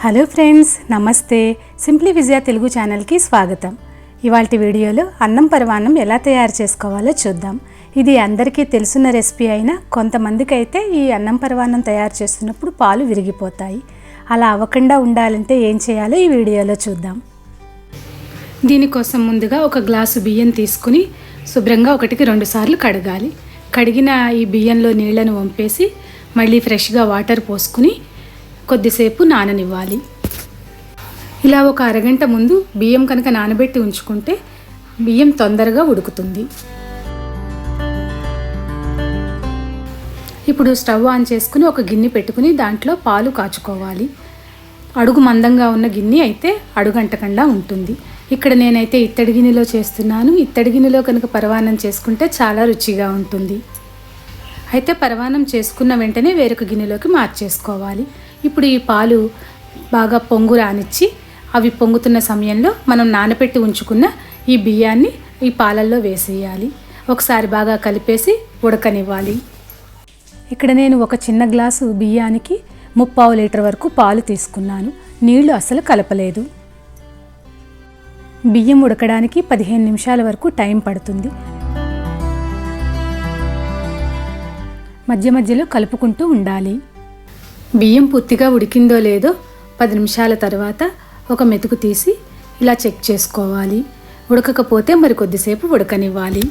Hello friends, నమస్తే. Simply విజయ తెలుగు ఛానల్కి స్వాగతం. ఇవాల్టి వీడియోలో అన్నం పరమాన్నం ఎలా తయారు చేసుకోవాలో చూద్దాం. ఇది అందరికీ తెలుసున్న రెసిపీ అయినా కొంతమందికి అయితే ఈ అన్నం పరమాన్నం తయారు చేస్తున్నప్పుడు పాలు విరిగిపోతాయి. అలా అవ్వకుండా ఉండాలంటే ఏం చేయాలో ఈ వీడియోలో చూద్దాం. దీనికోసం ముందుగా ఒక గ్లాసు బియ్యం తీసుకుని శుభ్రంగా 1-2 సార్లు కడగాలి. కడిగిన ఈ బియ్యంలో నీళ్లను వంపేసి మళ్ళీ ఫ్రెష్గా వాటర్ పోసుకుని కొద్దిసేపు నాననివ్వాలి. ఇలా ఒక అరగంట ముందు బియ్యం కనుక నానబెట్టి ఉంచుకుంటే బియ్యం తొందరగా ఉడుకుతుంది. ఇప్పుడు స్టవ్ ఆన్ చేసుకుని ఒక గిన్నె పెట్టుకుని దాంట్లో పాలు కాచుకోవాలి. అడుగు మందంగా ఉన్న గిన్నె అయితే అడుగంటకుండా ఉంటుంది. ఇక్కడ నేనైతే ఇత్తడి గిన్నెలో చేస్తున్నాను. ఇత్తడి గిన్నెలో కనుక పరమాన్నం చేసుకుంటే చాలా రుచిగా ఉంటుంది. అయితే పరమాన్నం చేసుకున్న వెంటనే వేరొక గిన్నెలోకి మార్చేసుకోవాలి. ఇప్పుడు ఈ పాలు బాగా పొంగు రానిచ్చి అవి పొంగుతున్న సమయంలో మనం నానబెట్టి ఉంచుకున్న ఈ బియ్యాన్ని ఈ పాలల్లో వేసేయాలి. ఒకసారి బాగా కలిపేసి ఉడకనివ్వాలి. ఇక్కడ నేను ఒక చిన్న గ్లాసు బియ్యానికి 3/4 లీటర్ వరకు పాలు తీసుకున్నాను. నీళ్లు అస్సలు కలపలేదు. బియ్యం ఉడకడానికి 15 నిమిషాల వరకు టైం పడుతుంది. మధ్య మధ్యలో కలుపుకుంటూ ఉండాలి. బియ్యం పూర్తిగా ఉడికిందో లేదో 10 నిమిషాల తర్వాత ఒక మెతుకు తీసి ఇలా చెక్ చేసుకోవాలి. ఉడకకపోతే మరి కొద్దిసేపు ఉడకనివ్వాలి.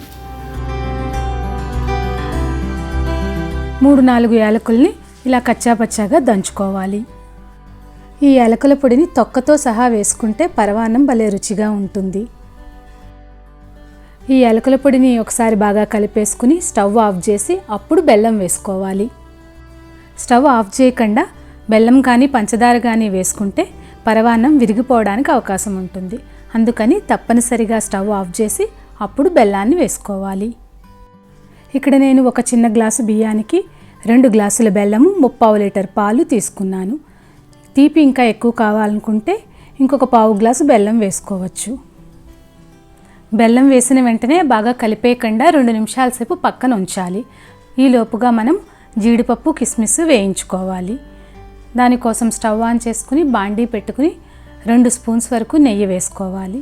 3-4 యాలకుల్ని ఇలా కచ్చాపచ్చాగా దంచుకోవాలి. ఈ యాలకుల పొడిని తొక్కతో సహా వేసుకుంటే పరమాన్నం భలే రుచిగా ఉంటుంది. ఈ యాలకుల పొడిని ఒకసారి బాగా కలిపేసుకుని స్టవ్ ఆఫ్ చేసి అప్పుడు బెల్లం వేసుకోవాలి. స్టవ్ ఆఫ్ చేయకుండా బెల్లం కానీ పంచదార కానీ వేసుకుంటే పరమాన్నం విరిగిపోవడానికి అవకాశం ఉంటుంది. అందుకని తప్పనిసరిగా స్టవ్ ఆఫ్ చేసి అప్పుడు బెల్లాన్ని వేసుకోవాలి. ఇక్కడ నేను ఒక చిన్న గ్లాసు బియ్యానికి 2 గ్లాసుల బెల్లము 3/4 లీటర్ పాలు తీసుకున్నాను. తీపి ఇంకా ఎక్కువ కావాలనుకుంటే ఇంకొక 1/4 గ్లాసు బెల్లం వేసుకోవచ్చు. బెల్లం వేసిన వెంటనే బాగా కలిపేయకుండా 2 నిమిషాల సేపు పక్కన ఉంచాలి. ఈలోపుగా మనం జీడిపప్పు కిస్మిస్ వేయించుకోవాలి. దానికోసం స్టవ్ ఆన్ చేసుకుని బాండీ పెట్టుకుని 2 స్పూన్స్ వరకు నెయ్యి వేసుకోవాలి.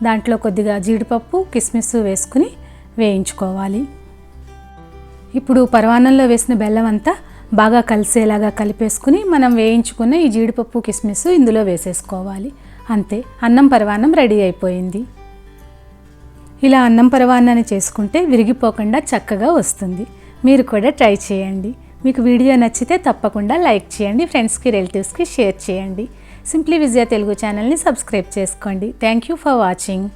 దాంట్లో కొద్దిగా జీడిపప్పు కిస్మిస్ వేసుకుని వేయించుకోవాలి. ఇప్పుడు పరమాన్నంలో వేసిన బెల్లం అంతా బాగా కలిసేలాగా కలిపేసుకుని మనం వేయించుకున్న ఈ జీడిపప్పు కిస్మిస్ ఇందులో వేసేసుకోవాలి. అంతే, అన్నం పరమాన్నం రెడీ అయిపోయింది. ఇలా అన్నం పరమాన్నాన్ని చేసుకుంటే విరిగిపోకుండా చక్కగా వస్తుంది. మీరు కూడా ట్రై చేయండి. మీకు వీడియో నచ్చితే తప్పకుండా లైక్ చేయండి. ఫ్రెండ్స్కి, రిలేటివ్స్కి షేర్ చేయండి. సింప్లీ విజయ తెలుగు ఛానల్ని సబ్స్క్రైబ్ చేసుకోండి. Thank you for watching.